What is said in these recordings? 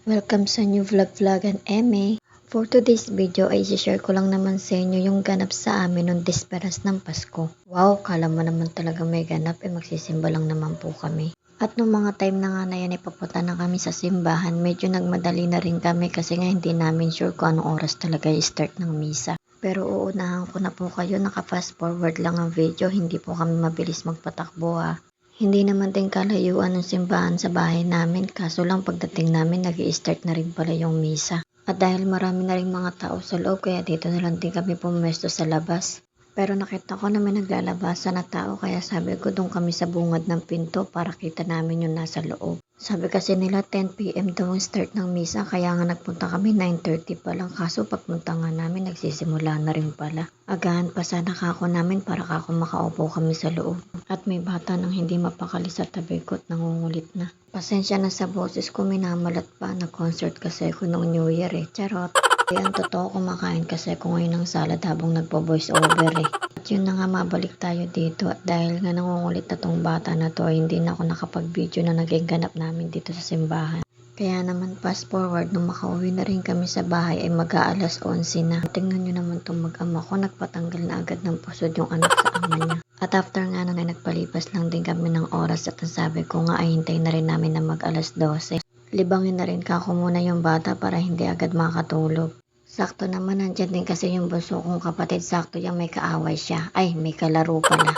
Welcome sa new vlog and Eme. For today's video ay share ko lang naman sa inyo yung ganap sa amin nung desperas ng Pasko. Wow, kala mo naman talaga may ganap, magsisimba lang naman po kami. At nung mga time na nga na yan papunta na kami sa simbahan, medyo nagmadali na rin kami kasi nga hindi namin sure kung anong oras talaga i-start ng misa. Pero uunahan ko na po kayo, naka-fast forward lang ang video, hindi po kami mabilis magpatakbo ha. Hindi naman din kalayuan ng simbahan sa bahay namin, kaso lang pagdating namin nag-i-start na rin pala yung misa. At dahil marami na rin mga tao sa loob, kaya dito na lang din kami pumuesto sa labas. Pero nakita ko na may naglalabasan na tao, kaya sabi ko doon kami sa bungad ng pinto para kita namin yung nasa loob. Sabi kasi nila 10 PM daw ang start ng misa, kaya nga nagpunta kami 9:30 pa lang, kaso pagpunta nga namin nagsisimula na rin pala. Agahan pa sana kako namin para kako makaupo kami sa loob. At may bata nang hindi mapakali sa tabi ko at nangungulit na. Pasensya na sa boses ko, minamalat pa, na-concert kasi ako noong New Year Charot. Ang totoo, kumakain kasi ako ngayon ng salad habang nagpo-voice over At yun na nga, mabalik tayo dito. At dahil nga nangungulit na tong bata na to, hindi na ako nakapag-video na naging ganap namin dito sa simbahan. Kaya naman fast forward, nung makauwi na rin kami sa bahay ay mag-aalas 11 na. Tingnan nyo naman tong mag-ama ko, nagpatanggal na agad ng pusod yung anak sa ama niya. At after nga nun ay nagpalipas lang din kami ng oras at ang sabi ko nga ay hintay na rin namin na mag-alas 12. Libangin na rin kako muna yung bata para hindi agad makatulog. Sakto naman nandyan din kasi yung bunso kong kapatid, sakto yung may kaaway siya. Ay, may kalaro pala.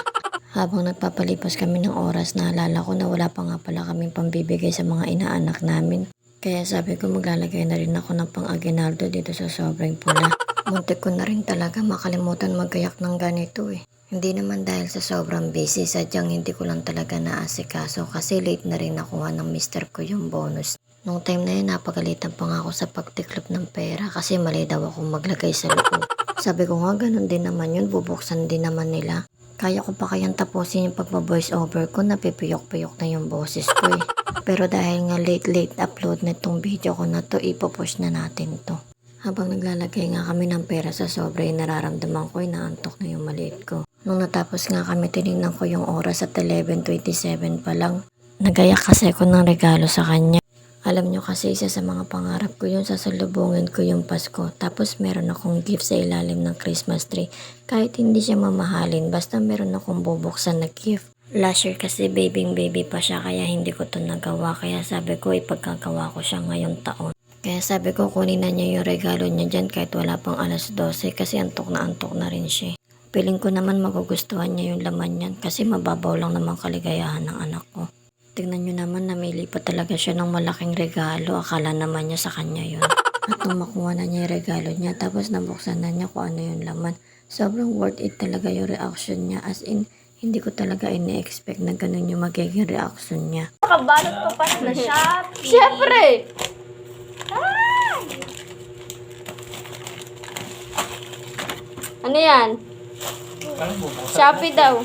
Habang nagpapalipas kami ng oras, naalala ko na wala pa nga pala kaming pambibigay sa mga inaanak namin. Kaya sabi ko maglalagay na rin ako ng pang-aguinaldo dito sa sobrang pula. Muntik ko na rin talaga makalimutan magayak ng ganito Hindi naman dahil sa sobrang busy, sadyang hindi ko lang talaga naasikaso kasi late na rin nakuha ng mister ko yung bonus. Nung time na yun, napagalitan pa nga ako sa pagtiklop ng pera kasi mali daw akong maglagay sa loob. Sabi ko nga, ganun din naman yun, bubuksan din naman nila. Kaya ko pa kayang tapusin yung pagpa-voice over ko, napipiyok-piyok na yung boses ko Pero dahil nga late upload na itong video ko na to, ipopush na natin to. Habang naglalagay nga kami ng pera sa sobre, nararamdaman ko inaantok na yung maliit ko. Nung natapos nga kami, tinignan ko yung oras at 11:27 pa lang. Nagayak kasi ako ng regalo sa kanya. Alam nyo kasi isa sa mga pangarap ko yun, sasalubungin ko yung Pasko. Tapos meron akong gift sa ilalim ng Christmas tree. Kahit hindi siya mamahalin, basta meron akong bubuksan na gift. Last year kasi baby pa siya, kaya hindi ko to nagawa. Kaya sabi ko ipagkagawa ko siya ngayong taon. Kaya sabi ko kunin na niya yung regalo niya dyan kahit wala pang alas 12 kasi antok na rin siya. Piling ko naman magugustuhan niya yung laman niyan kasi mababaw lang naman kaligayahan ng anak ko. Tignan nyo naman, namili pa talaga siya ng malaking regalo. Akala naman niya sa kanya yun. At nung makuha na niya yung regalo niya, tapos nabuksan na niya kung ano yung laman. Sobrang worth it talaga yung reaction niya. As in, hindi ko talaga ine-expect na ganun yung magiging reaction niya. Nakabalot pa pa na Shopee. Siyempre! Ano yan? Shopee daw.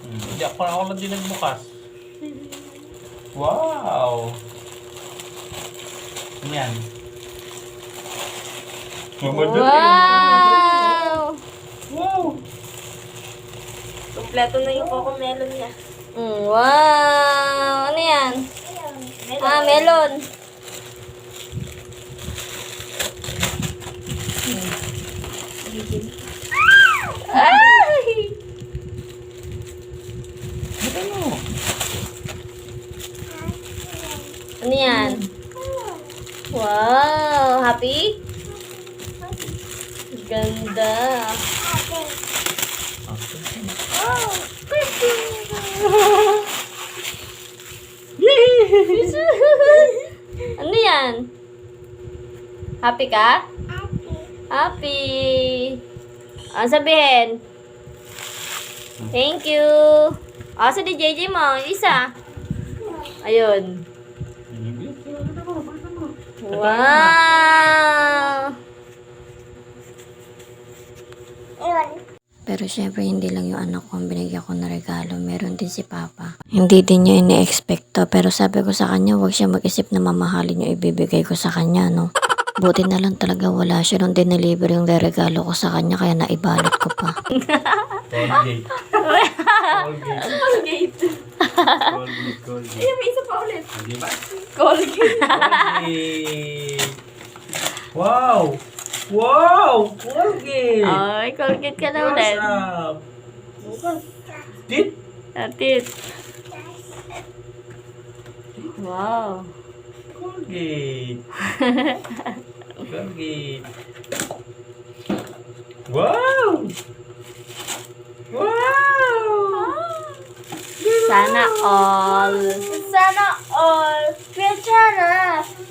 Hindi ako lang din nagbukas. Wow! Yan. Wow! Wow! Kompleto na yung coco melon niya. Wow! Ano yan? Melon. Melon. Ay! Ano yan? Wow! Happy? Ganda. Ano yan? Happy ka? Happy. Sabihin. Thank you. Sa di JJ mo, isa. Ayun. Wow! Pero syempre hindi lang yung anak ko ang binigyan ko na regalo, meron din si Papa. Hindi din niya ine-expect to, pero sabi ko sa kanya wag siya mag-isip na mamahalin yung ibibigay ko sa kanya, no? Buti na lang talaga wala siya nung dineliver yung regalo ko sa kanya, kaya naibalot ko pa. Colgate. Colgate. Colgate. Ay, may isa pa ulit. Di ba? Colgate. Colgate. Wow! Wow! Colgate! Ay, Colgate ka na ulit. What's up? Tit? Atit. Wow. Colgate. Colgate. Wow! Wow! Sana all. Sana all. Kuya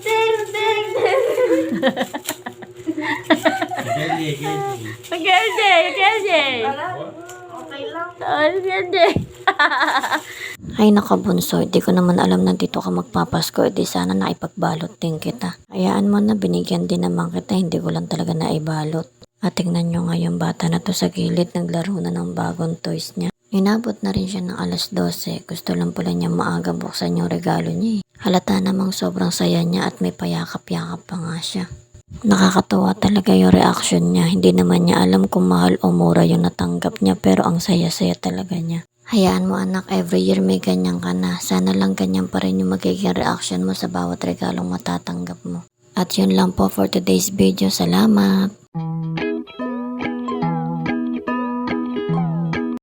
Ding, ding, ding. Gelye, gelye. KJ. Okay lang. Ay, KJ. Ay nakabunso, di ko naman alam na dito ka magpapasko, di sana naipagbalot din kita. Hayaan mo na, binigyan din naman kita, hindi ko lang talaga naibalot. At tingnan nyo nga yung bata na to sa gilid, naglaro na ng bagong toys niya. Inabot na rin siya ng alas 12, gusto lang pala niya maaga buksan yung regalo niya. Halata namang sobrang saya niya at may payakap-yakap pa nga siya. Nakakatawa talaga yung reaction niya, hindi naman niya alam kung mahal o mura yung natanggap niya pero ang saya-saya talaga niya. Hayaan mo anak, every year may ganyan ka na. Sana lang ganyan pa rin yung magiging reaction mo sa bawat regalong matatanggap mo. At yun lang po for today's video. Salamat!